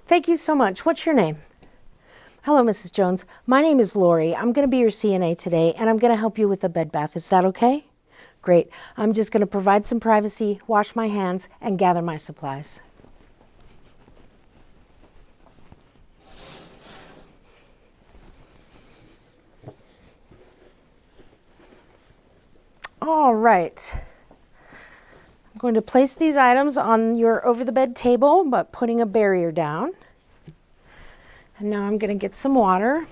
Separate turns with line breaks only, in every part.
Thank you so much. What's your name? Hello, Mrs. Jones. My name is Lori. I'm going to be your CNA today, and I'm going to help you with a bed bath. Is that okay? Great. I'm just going to provide some privacy, wash my hands, and gather my supplies. All right. I'm going to place these items on your over-the-bed table, but putting a barrier down. And now I'm going to get some water,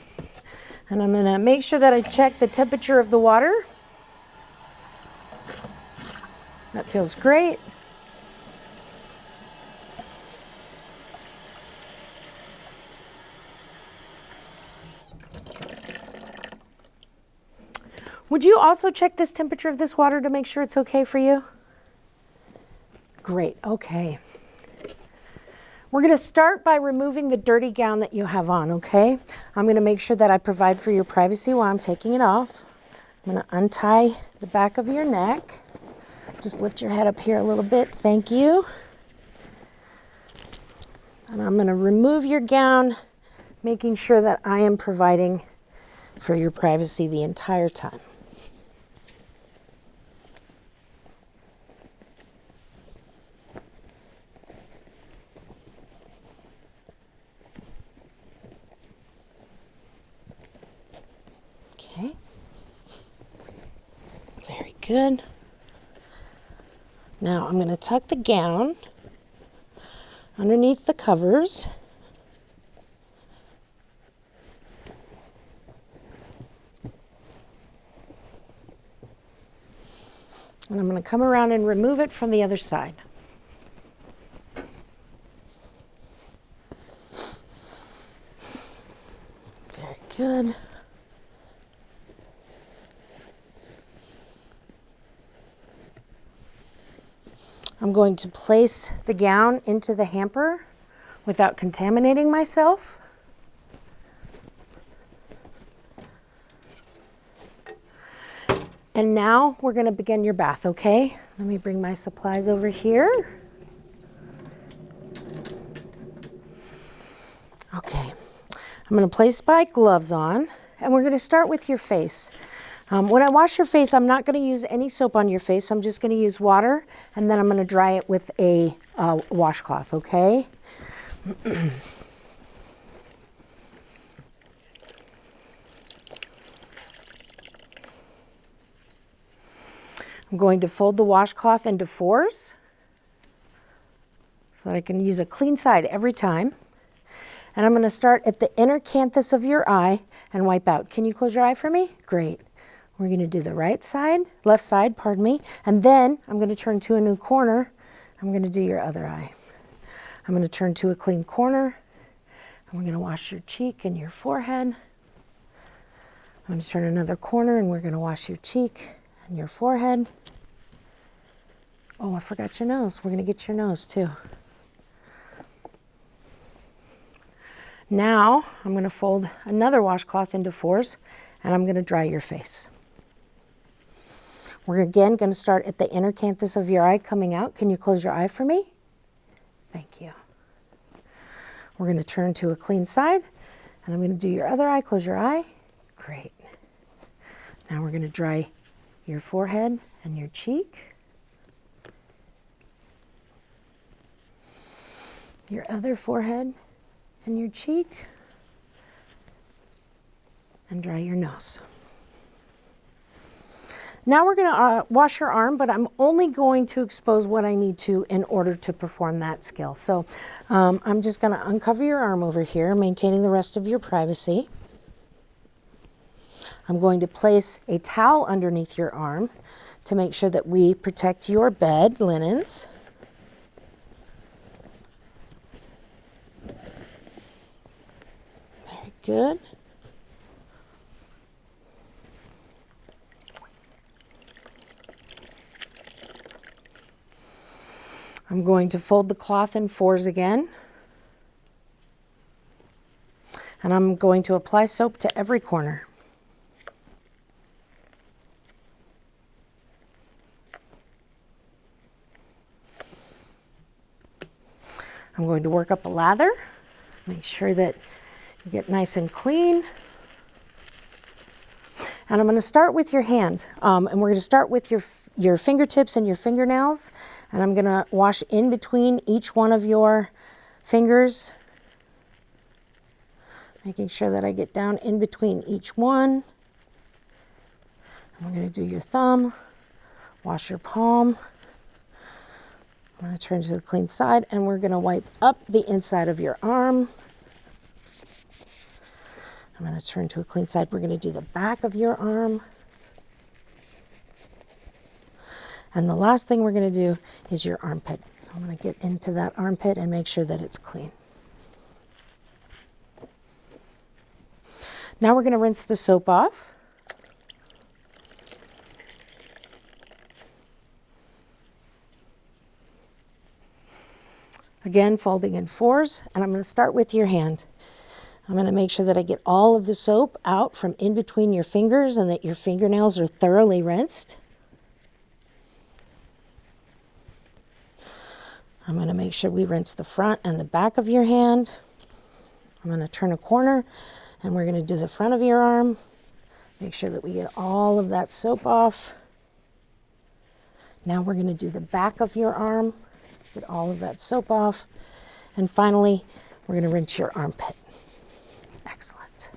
and I'm going to make sure that I check the temperature of the water. That feels great. Would you also check this temperature of this water to make sure it's okay for you? Great, okay. We're going to start by removing the dirty gown that you have on, okay? I'm going to make sure that I provide for your privacy while I'm taking it off. I'm going to untie the back of your neck. Just lift your head up here a little bit, thank you. And I'm going to remove your gown, making sure that I am providing for your privacy the entire time. Okay. Very good. Now I'm going to tuck the gown underneath the covers. And I'm going to come around and remove it from the other side. Very good. I'm going to place the gown into the hamper without contaminating myself. And now we're going to begin your bath, okay? Let me bring my supplies over here. Okay, I'm going to place my gloves on, and we're going to start with your face. When I wash your face, I'm not going to use any soap on your face. I'm just going to use water, and then I'm going to dry it with a washcloth, okay? I'm going to fold the washcloth into fours so that I can use a clean side every time. And I'm going to start at the inner canthus of your eye and wipe out. Can you close your eye for me? Great. We're going to do the left side, pardon me, and then I'm going to turn to a new corner. I'm going to do your other eye. I'm going to turn to a clean corner, and we're going to wash your cheek and your forehead. I'm going to turn another corner, and we're going to wash your cheek and your forehead. Oh, I forgot your nose. We're going to get your nose too. Now, I'm going to fold another washcloth into fours, and I'm going to dry your face. We're again going to start at the inner canthus of your eye coming out. Can you close your eye for me? Thank you. We're going to turn to a clean side, and I'm going to do your other eye. Close your eye. Great. Now we're going to dry your forehead and your cheek. Your other forehead and your cheek. And dry your nose. Now we're going to wash your arm, but I'm only going to expose what I need to in order to perform that skill. So I'm just going to uncover your arm over here, maintaining the rest of your privacy. I'm going to place a towel underneath your arm to make sure that we protect your bed linens. Very good. I'm going to fold the cloth in fours again. And I'm going to apply soap to every corner. I'm going to work up a lather. Make sure that you get nice and clean. And I'm going to start with your hand, and we're going to start with your fingertips and your fingernails, and I'm going to wash in between each one of your fingers, making sure that I get down in between each one. And we're going to do your thumb, wash your palm. I'm going to turn to a clean side, and we're going to wipe up the inside of your arm. I'm going to turn to a clean side. We're going to do the back of your arm. And the last thing we're going to do is your armpit. So I'm going to get into that armpit and make sure that it's clean. Now we're going to rinse the soap off. Again, folding in fours, and I'm going to start with your hand. I'm going to make sure that I get all of the soap out from in between your fingers and that your fingernails are thoroughly rinsed. I'm going to make sure we rinse the front and the back of your hand. I'm going to turn a corner and we're going to do the front of your arm. Make sure that we get all of that soap off. Now we're going to do the back of your arm. Get all of that soap off. And finally, we're going to rinse your armpit. Excellent.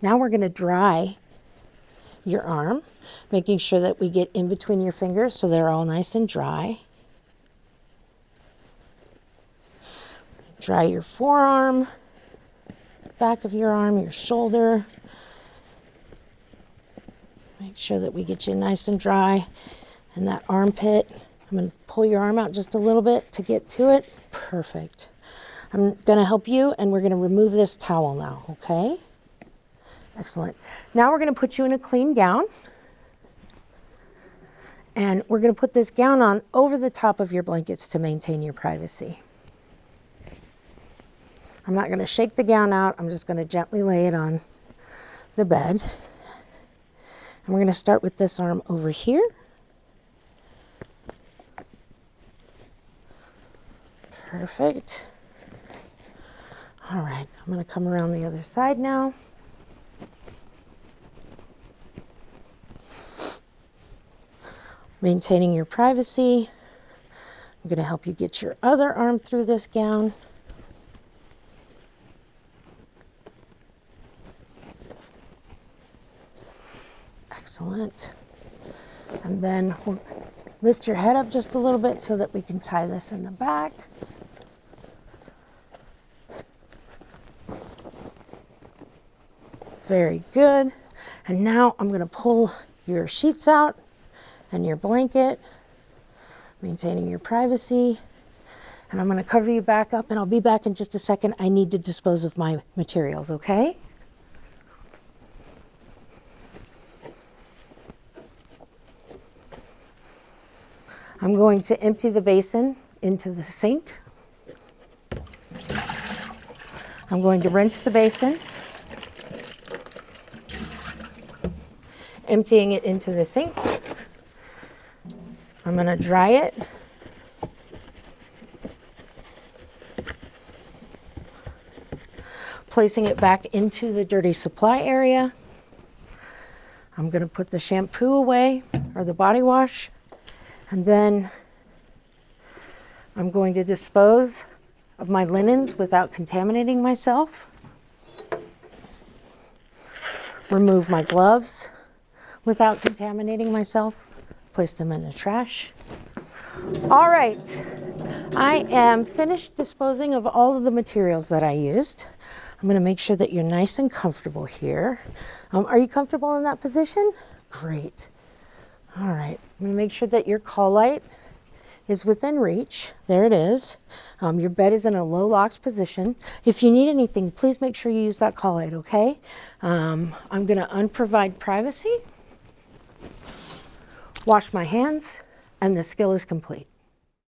Now we're going to dry your arm, making sure that we get in between your fingers so they're all nice and dry. Dry your forearm, back of your arm, your shoulder. Make sure that we get you nice and dry. And that armpit, I'm going to pull your arm out just a little bit to get to it. Perfect. I'm going to help you, and we're going to remove this towel now, okay? Excellent. Now we're going to put you in a clean gown. And we're going to put this gown on over the top of your blankets to maintain your privacy. I'm not going to shake the gown out. I'm just going to gently lay it on the bed. And we're going to start with this arm over here. Perfect. All right, I'm going to come around the other side now. Maintaining your privacy. I'm going to help you get your other arm through this gown. Excellent. And then we'll lift your head up just a little bit so that we can tie this in the back. Very good. And now I'm going to pull your sheets out and your blanket, maintaining your privacy. And I'm going to cover you back up, and I'll be back in just a second. I need to dispose of my materials, okay? I'm going to empty the basin into the sink. I'm going to rinse the basin, emptying it into the sink. I'm going to dry it. Placing it back into the dirty supply area. I'm going to put the shampoo away, or the body wash, and then I'm going to dispose of my linens without contaminating myself. Remove my gloves without contaminating myself. Place them in the trash. All right, I am finished disposing of all of the materials that I used. I'm going to make sure that you're nice and comfortable here. Are you comfortable in that position? Great. All right, I'm going to make sure that your call light is within reach. There it is. Your bed is in a low locked position. If you need anything, please make sure you use that call light, okay? I'm going to unprovide privacy, wash my hands, and the skill is complete.